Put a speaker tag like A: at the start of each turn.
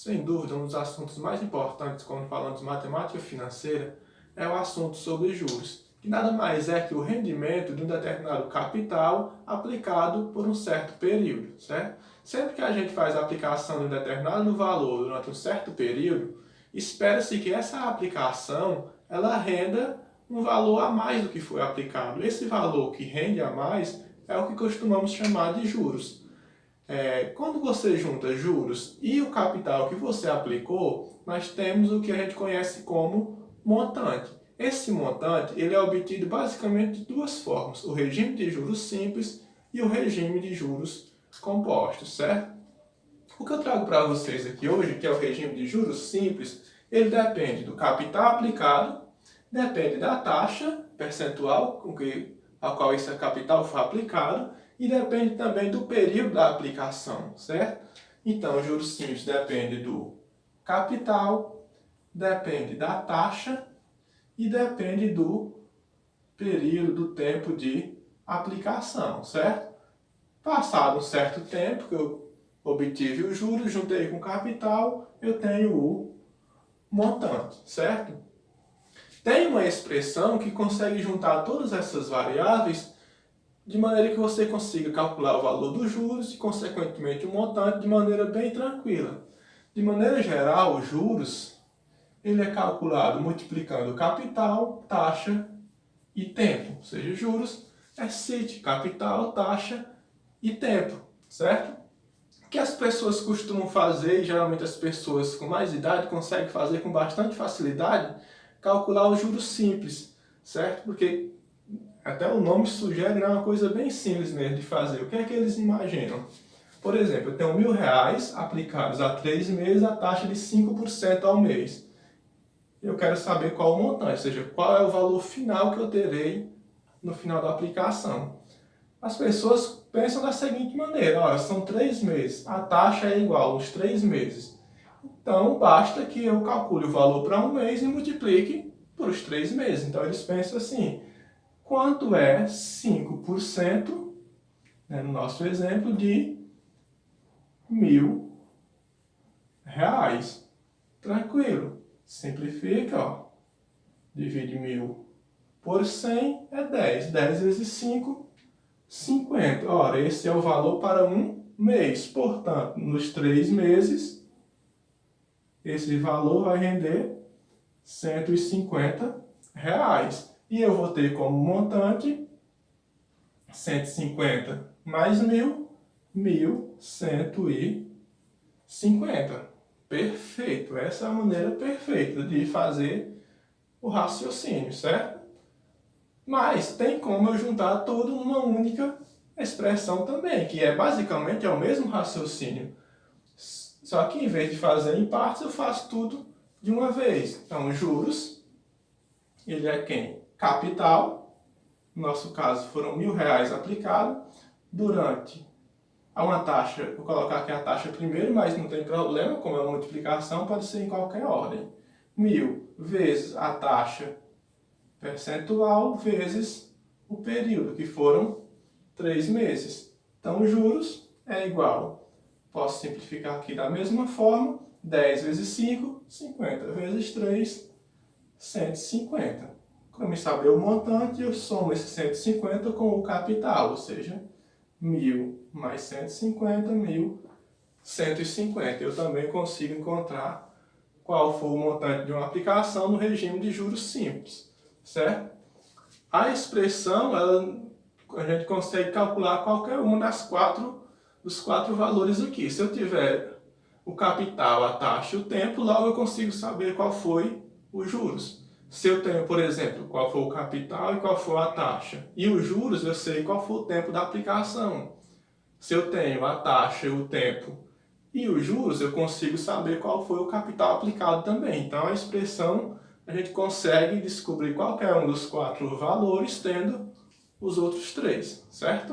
A: Sem dúvida, um dos assuntos mais importantes quando falamos de matemática financeira é o assunto sobre juros, que nada mais é que o rendimento de um determinado capital aplicado por um certo período, certo? Sempre que a gente faz a aplicação de um determinado valor durante um certo período, espera-se que essa aplicação ela renda um valor a mais do que foi aplicado. Esse valor que rende a mais é o que costumamos chamar de juros. Quando você junta juros e o capital que você aplicou, nós temos o que a gente conhece como montante. Esse montante ele é obtido basicamente de duas formas: o regime de juros simples e o regime de juros compostos, certo? O que eu trago para vocês aqui hoje, que é o regime de juros simples, ele depende do capital aplicado, depende da taxa percentual a qual esse capital foi aplicado e depende também do período da aplicação, certo? Então, os juros simples depende do capital, depende da taxa e depende do período, do tempo de aplicação, certo? Passado um certo tempo que eu obtive os juros, juntei com o capital, eu tenho o montante, certo? Tem uma expressão que consegue juntar todas essas variáveis de maneira que você consiga calcular o valor dos juros e, consequentemente, o montante de maneira bem tranquila. De maneira geral, os juros ele é calculado multiplicando capital, taxa e tempo. Ou seja, juros é CIT, capital, taxa e tempo, certo? O que as pessoas costumam fazer, e geralmente as pessoas com mais idade conseguem fazer com bastante facilidade, calcular os juros simples, certo? Porque até o nome sugere uma coisa bem simples mesmo de fazer. O que é que eles imaginam? Por exemplo, eu tenho R$1.000 aplicados a 3 meses, a taxa de 5% ao mês. Eu quero saber qual o montante, ou seja, qual é o valor final que eu terei no final da aplicação. As pessoas pensam da seguinte maneira: olha, são 3 meses, a taxa é igual aos 3 meses. Então, basta que eu calcule o valor para um mês e multiplique por os 3 meses. Então, eles pensam assim: quanto é 5%, no nosso exemplo, de R$1.000? Tranquilo. Simplifica, ó. Divide 1.000 por 100 é 10. 10 vezes 5, 50. Ora, esse é o valor para um mês. Portanto, nos 3 meses, esse valor vai render R$150. E eu vou ter como montante 150 mais 1.000, 1.150. Perfeito. Essa é a maneira perfeita de fazer o raciocínio, certo? Mas tem como eu juntar tudo numa única expressão também, que é basicamente o mesmo raciocínio. Só que em vez de fazer em partes, eu faço tudo de uma vez. Então, juros, ele é quem? Capital, no nosso caso foram R$1.000 aplicado, durante uma taxa, vou colocar aqui a taxa primeiro, mas não tem problema, como é uma multiplicação, pode ser em qualquer ordem. 1.000 vezes a taxa percentual vezes o período, que foram 3 meses. Então, juros é igual, posso simplificar aqui da mesma forma, 10 vezes 5, 50 vezes 3, 150. Para me saber o montante, eu somo esse 150 com o capital, ou seja, 1.000 mais 150, 1.150. Eu também consigo encontrar qual foi o montante de uma aplicação no regime de juros simples, certo? A expressão, a gente consegue calcular qualquer uma dos quatro valores aqui. Se eu tiver o capital, a taxa e o tempo, logo eu consigo saber qual foi os juros. Se eu tenho, por exemplo, qual foi o capital e qual foi a taxa, e os juros, eu sei qual foi o tempo da aplicação. Se eu tenho a taxa, o tempo e os juros, eu consigo saber qual foi o capital aplicado também. Então, a expressão, a gente consegue descobrir qualquer um dos 4 valores tendo os outros 3, certo?